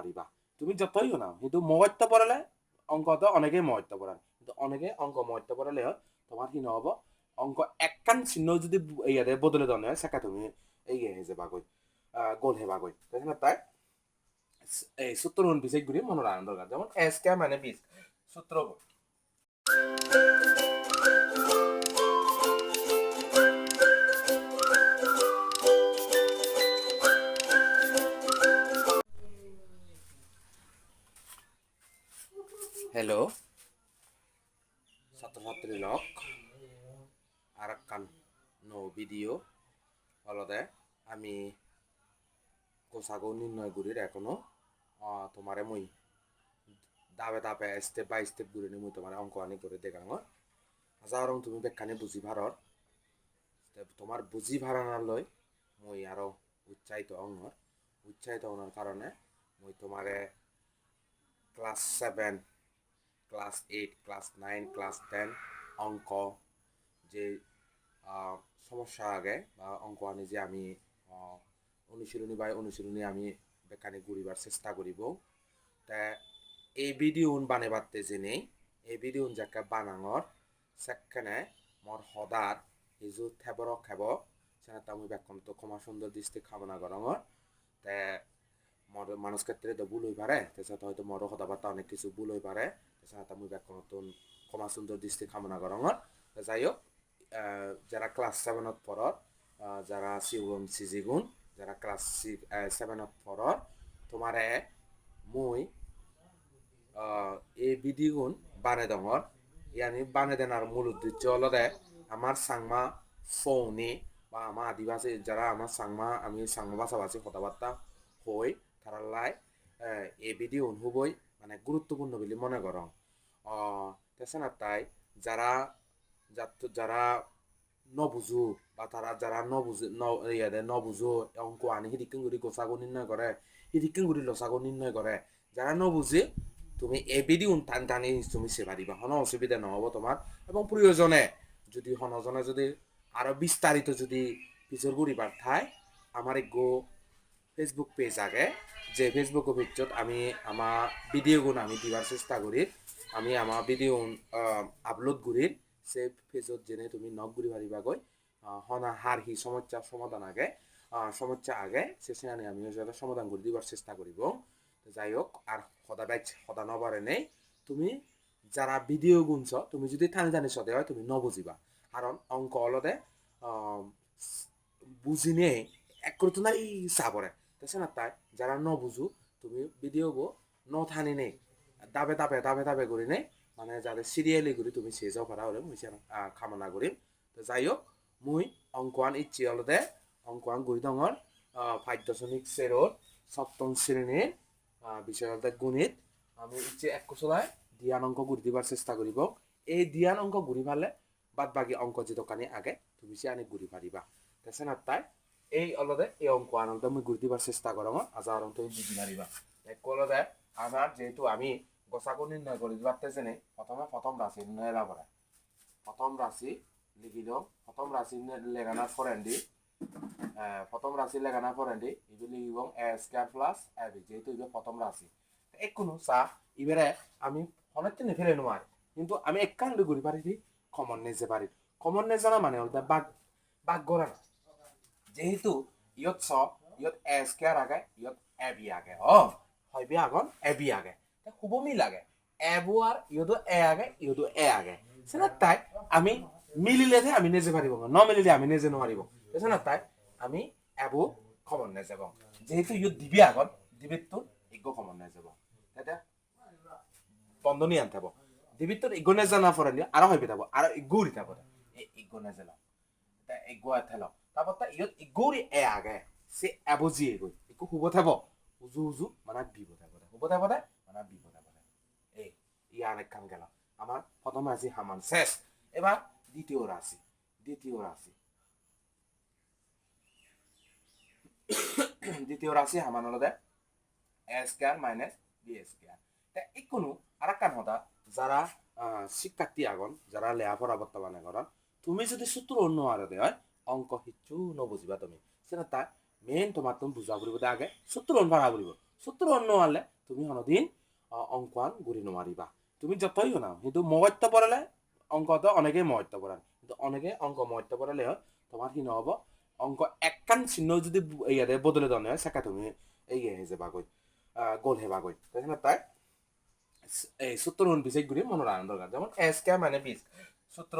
পাৰিবা তুমি যতই নাও কিন্তু মহত্ব পড়ালে অঙ্কতে অনেকে মহত্ব পড়ান কিন্তু অনেকে অঙ্ক মহত্ব পড়ালে তোমার কি নহব অঙ্ক একখান চিহ্ন যদি ইয়াতে বদলে দেওয়া হয় সেটা তুমি এই হয়ে যাবাগৈ গোল হেবাগৈ তাই এই সূত্র বিশেষ গুলি মনে রাখার দরকার যেমন এস কে মানে 20 সূত্র হ্যালো ছাত্রছাত্রী লক আর একখান নো ভিডিও হলদে আমি কোষাগো নির্ণয় করির এখনো তোমারে মই দাবে দাবে স্টেপ বাই স্টেপ ঘুরে মুই তোমার অঙ্ক আনি করে দেখাঙ হাজারং তুমি বেখানি বুঝি ভারর তোমার বুঝি ভাড়ানালয় মই আরো উৎসাহিত হওয়ার কারণে মই তোমারে ক্লাস 7 ক্লাস 8 ক্লাস 9 ক্লাস 10 অঙ্ক যে সমস্যা আগে বা অঙ্ক আনি যে আমি অনুশীলনী বাই অনুশীলনী আমি বেখানি ঘুরিবার চেষ্টা করিব তা এই ভিডিও বানাবাতে যে নেই এই ভিডিও যাকে বানাঙর সেখানে মোর সদার হিজু থেবর খেব সেটা আমি ব্যাকরণ তো ক্ষমা সুন্দর দৃষ্টি কামনা করঙর তে মোর মানুষ ক্ষেত্রে তো ভুল হয়ে পারে তাছাড়া হয়তো মোর কথাবার্তা অনেক কিছু ভুল হয়ে পারে তাছাড়া আমি ব্যাকরণ তো ক্ষমা সুন্দর দৃষ্টি কামনা করঙর যাই হোক যারা ক্লাস 7 পড়র যারা সিগুণ সিজিগুণ যারা ক্লাস 7 পড়র তোমারে মই এই ভিডিওগুন বানে দঙর ইয়ানি বানে দেনার মূল উদ্দেশ্য হলো দে আমার সাংমা ফৌনি বা আমার আদিবাসী যারা আমার সাংমা আমি সাংমা ভাষাভাষী কথাবার্তা হই তারালাই এই ভিডিও হুবই মানে গুরুত্বপূর্ণ বলে মনে করং তেছাড়া তাই যারা যারা নবুঝু বা তারা যারা নবুঝে নবুঝো অঙ্ক আনি হিদিকিং গুড়ি গোসাগো নির্ণয় করে হিদিকিং গুড়ি লসাগো নির্ণয় করে যারা নবুঝে তুমি এই ভিডিও টান টানি তুমি সেবা দিবা কোনো অসুবিধা নহব তোমার এবং প্রয়োজনে যদি হনজনে যদি আরো বিস্তারিত যদি পিছর ঘুরিবার ঠাই আমার গো ফেসবুক পেজ আগে যে ফেসবুক অভিজ্ঞত আমি আমার ভিডিওগুলো আমি দিবার চেষ্টা করি আমি আমার ভিডিও আপলোড করি সে পেজত যেনে তুমি নক ঘুরি পারিবাগৈ হনা হার হি সমস্যার সমাধান আগে সমস্যা আগে সেখানে আমি সমাধান করে দিবার চেষ্টা করিব যাই হোক আর সদা নবারে নেই তুমি যারা ভিডিও গুনছ তুমি যদি টানি টানি সদে হয় তুমি নবুঝিবা কারণ অঙ্ক অলদে বুঝি নেই এক করতো না এই চাবরে তাছাড়া তাই যারা নবুঝু তুমি ভিডিও গো ন থানি নেই দাবে দাবে দাবে দাবে করি নেই মানে যাদের সিরিয়ালি করি তুমি সে যাও পারা হলে মুই কামনা করিম তো যাই হোক মুই অঙ্কওয়ান ইচ্ছে অলদে অঙ্কওয়ান গুড়ি দঙর 5.0 সপ্তম শ্রেণীর বিষয় হল গণিত আমি ইচ্ছে এক কুশলায় দিয়ান অঙ্ক ঘুরি দিবার চেষ্টা করিব এই দিয়ান অঙ্ক ঘুরি পারলে বাদ বাকি অঙ্ক যে দোকানে আগে তুমি সে আনি ঘুরি পারিবা তেছেনা তাই এই অলদে এই অঙ্ক আনন্দ আমি ঘুরি দিবার চেষ্টা করম আজার অঙ্ক বুঝি পারিবা এক অলদে আমার যেহেতু আমি গোসাগু নির্ণয় করি দিবারতে জেনে প্রথম রাশি নির্ণয় লাভরে প্রথম রাশি লিখিল প্রথম রাশি লেখানার ফরেন্ডি প্রথম রাশি লেখানা ফরেন্ডি ইবি লিখিব এ স্কয়ার প্লাস এ বি যেহেতু ইবে প্রথম রাশি একোনো চা ইবারে আমি অনেক দিন ফেলে নোয়ার কিন্তু আমি একখান ঘুরি পারি কমন নেজে পারি কমন নেজে না মানে হলতে বাঘ গড়া না যেহেতু ইয়ত চ ইয়ত এ স্কয়ার আগে ইয়ত এ বি আগে হইবে আগন এ বি আগে খুব মিল আগে এ বো আর ইয়তো এ আগে ইয়তো এ আগে সেটা তাই আমি মিলিলেহে আমি নেজে পারিব ন মিলিলে আমি নেজে নোৱাৰিব সেটা তাই আমি এবো কমন নে যাব যেহেতু ইয়ত দিবি আগত দিবিতো ইগো কমন নে যাব এটা বন্ধনী আনতে হব দিবিতো ইগো নে জানা ফরেন আর হইবে যাব আর ইগো উড়ি যাব ইগো নে জানা এটা ইগো আথেল তারপর তা ইয়ত ইগোরি এ আগে সে এবো জি এগো ইগো হুব থাকব উজু উজু মানে বিব থাকব হুব থাকব মানে বিব থাকব এই ইয়া অনেক কাম গেল আমার প্রথম রাশি হামান শেষ এবার দ্বিতীয় রাশি দ্বিতীয় রাশি হামান হলো এ স্কয়ার মাইনাস বি স্কয়ার কোনো আর একটা কথা যারা শিক্ষার্থী আগন যারা লেখাপড়া বর্তমানে করেন তুমি যদি সূত্র অন্য আরে দেয় অঙ্ক কিচ্ছু নবুঝিবা তুমি সেটা তাই মেইন তোমার তুমি বুঝা পড়িব আগে সূত্র অন্য ভাড়া পড়িব সূত্র অন্য আনলে তুমি হনদিন অঙ্কন গুড়ি নোৱাৰিবা তুমি যতই নাও কিন্তু মহত্ব পড়ালে অঙ্কতে অনেকেই মহত্ব পড়ান কিন্তু অনেকে অঙ্ক মহত্ব পড়ালে হয় তোমার কি নহব অঙ্ক একখান চিহ্ন যদি ইয়াতে বদলে দেওয়া হয় সেটা তুমি এই হয়ে যাবাগৈ গোল হেবাগৈ তাই তাই এই সূত্র বিশেষ গুলি মনে রাখার দরকার যেমন এস কে মানে বিশ সূত্র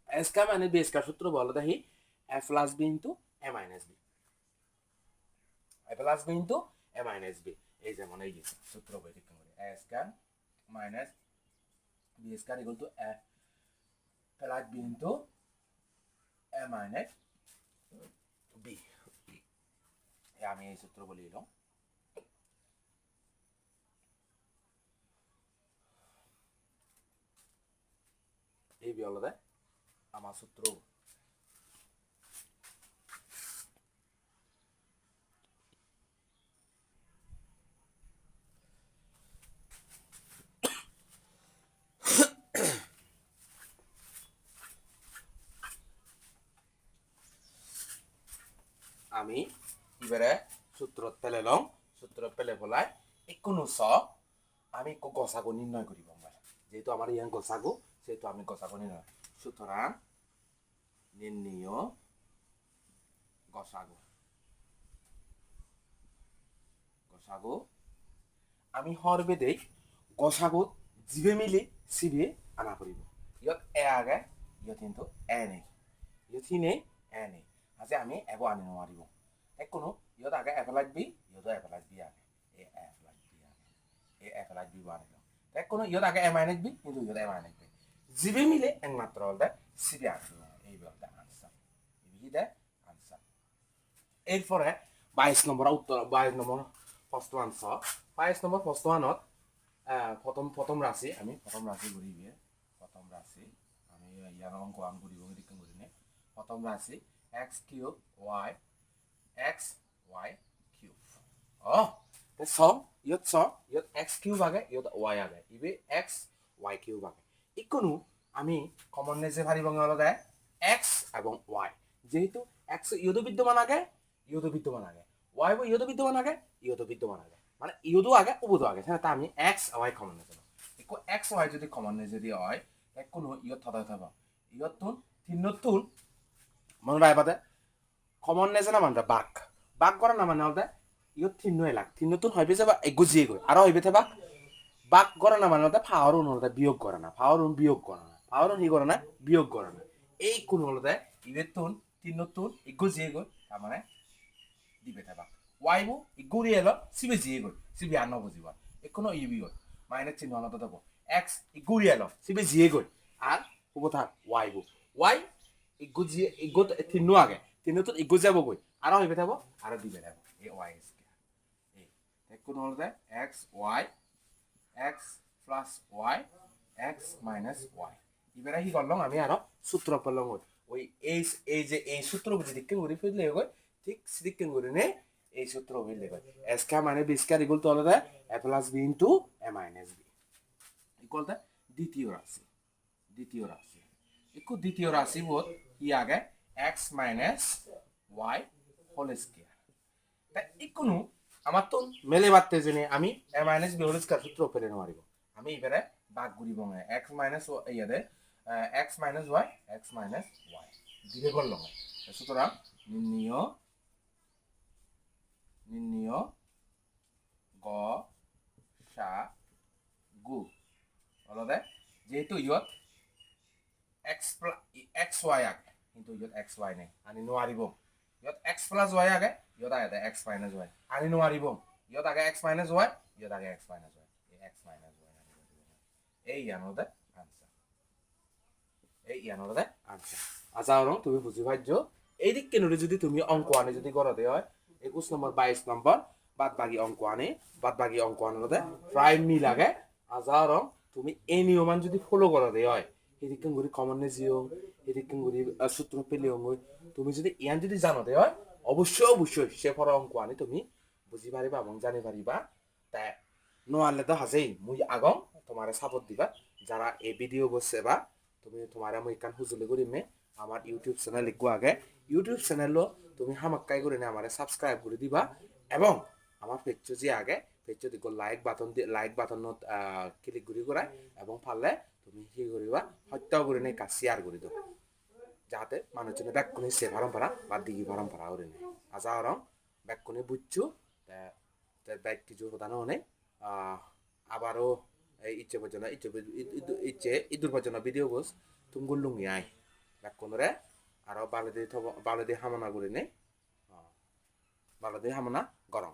এস কে মানে বি স্কয়ার সূত্র বলো দেখি A plus B into A minus B A plus B into A minus B এই যেমন এই সূত্র বই ঠিক করে A square minus B square equal to A plus B into A minus B আমি এই সূত্র বলি এলাম এই বিয়লতে আমার সূত্র আমি এবারে সূত্র পেলে লম সূত্র পেলে বলাই কোনো আমি গসাগু নির্ণয় করিব যেহেতু আমার ইয়ান গসাগু সেহেতু আমি গসাগু নির্ণয় সুতরাং নির্ণয় গসাগু গসাগু আমি হরবেদে গসাগু জিবে মিলে সিবে আনা করিব ইয়ত এ আগে ইয়ত কিন্তু এ নেই ইয়ত হি নেই এ নেই আজি আমি এব আনি নোৱাৰিব কোনো ইয়ত আগে এ প্লাস বি ইয়ত এ প্লাস বি আগে এ প্লাস বি আগে এ প্লাস বি আনিল কোনো ইয়ত আগে এ মাইনাস বি কিন্তু ইয়ত এ মাইনাস বি জিবে মিলে একমাত্র হলতে সিবে আনিব এই বলতে আনসার বিহিতে আনসার এরপরে 22 নম্বর উত্তর 22 নম্বর ফার্স্ট আনসার 22 নম্বর ফার্স্ট ওয়ানত প্রথম রাশি আমি প্রথম রাশি ঘুরিবে প্রথম রাশি আমি ইয়ার অঙ্ক আন ঘুরিব এদিকে ঘুরিনে প্রথম রাশি X cube Y X Y cube ইয়ত এক্স কিউব আগে ইয়ত ওয়াই আগে ইবে এক্স ওয়াই কিউব আগে ইকোনো আমি কমন নেজে ভারিব হলদে এক্স এবং ওয়াই যেহেতু এক্স ইয়দ বিদ্যমান আগে ইয়দ বিদ্যমান আগে ওয়াই ইয়দ বিদ্যমান আগে ইয়দ বিদ্যমান আগে মানে ইয়দো আগে উবুদো আগে সেটা আমি এক্স ওয়াই কমন নেজে একো এক্স ওয়াই যদি কমন নেজে দিয়ে হয় কোনো ইয়ত থদাই থাকব ইয়ত তুন তিনতুন মনে রাখবাদে কমন নেজে না মানে বাক করা না মানে হলদে ইয়ত তিন্ন এলাক তিনতুন হইবে যাবা এগুজিয়ে গই আর হইবে থাকবা বাক করা না মানে হলদে ফাওরুন হলদে বিয়োগ করে না ফাওরুন বিয়োগ করে না ফাওরুন হি করে না বিয়োগ করে না এই কোন হলদে ইবেতুন তিনতুন এগুজিয়ে গই তার মানে দিবে থাকবা ওয়াইবো ইগুরি এলো সিবে জিয়ে গই সিবে আন্ন বুঝিবা এখনো ইবি গই মাইনাস চিহ্ন আনত দেব এক্স ইগুরি এলো সিবে জিয়ে গই আর হবো থাক ওয়াইবো ওয়াই ইগুজিয়ে ইগো তিন্ন আগে তিনতুন ইগু যাব গই আর হইবে থাকবো আর দিবে থাকবো এই ওয়াই স্কয়ার এই কোন হলদে X Y X plus Y X minus Y এবারে কি করলাম আমি আরো সূত্র পেলাম ওই এই যে এই সূত্র বুঝি দিকে ঘুরে ফিরলে গই ঠিক সিদিকে ঘুরে নে এই সূত্র হইলে গই এ স্কয়ার মানে বি স্কয়ার ইকুয়াল টু হলো A plus B into A minus B equal to দ্বিতীয় রাশি একটু দ্বিতীয় রাশি বোধ কি আগে X minus Y whole square তাই ইকুনো আমার তো মেলে বাড়তে জেনে আমি A minus B whole square সূত্র পেলে নোৱাৰিব আমি এবারে বাক ঘুরিব না এক্স মাইনাস ইয়াতে এক্স মাইনাস ওয়াই দিবে করলাম সুতরাং নির্ণয় গ সা গু হলদে যেহেতু ইয়ত এক্স ওয়াই আগে কিন্তু ইয়ত এক্স ওয়াই নেই আনি নোৱাৰিব ইয়ত এক্স প্লাস ওয়াই আগে ইয়ত আগে এক্স মাইনাস ওয়াই আনি নোৱাৰিব ইয়ত আগে এক্স মাইনাস ওয়াই ইয়ত আগে X minus Y X minus Y এই ইয়ানতে আনসার আচ্ছা রং তুমি বুঝি পাইছ এই দিক কেন যদি তুমি অঙ্ক আনে যদি করতে হয় 21 নম্বর 22 নম্বর বাদ বাকি অঙ্ক আনে প্রায় মিল আগে আজা রং তুমি এই নিয়মান যদি ফলো করতে হয় এদিকে ঘুরি কমন নেজিও এদিকে ঘুরি সূত্র পেলেও তুমি যদি ইয়ান যদি জানতে হয় অবশ্যই সে পর অঙ্ক আনে তুমি বুঝি পারিবা এবং জানি পারিবা তাই নোয়ারলে তো হাজেই মুই আগং তোমার সাপোর্ট দিবা যারা এই ভিডিও বসছে বা তুমি তোমার মুই কান হুজুলি করিমে আমার ইউটিউব চ্যানেল লিখবো আগে ইউটিউব চ্যানেলও তুমি হামাক্কাই করে আমার সাবস্ক্রাইব করে দিবা এবং আমার পেজ যে আগে পেজত ইগো লাইক বাটনত ক্লিক কৰি কৰাই এবং পারলে তুমি কি করিবা হত্যা করে নেই কাজ শেয়ার করে দাও যাতে মানুষজনে ব্যাকুনি সে ভারম পারা বা দিগি ভারম পারা ওরে নেই আজা রং ব্যাকুনি বুঝছো ব্যাগ কিছু হতানো নেই আবারও এই ইদুর পর্যন্ত ভিডিও গোস তুমি গুল্লুঙ্গি আই ব্যাকুনরে আরো বালদি হামনা করে নেই বালদি হামনা গরম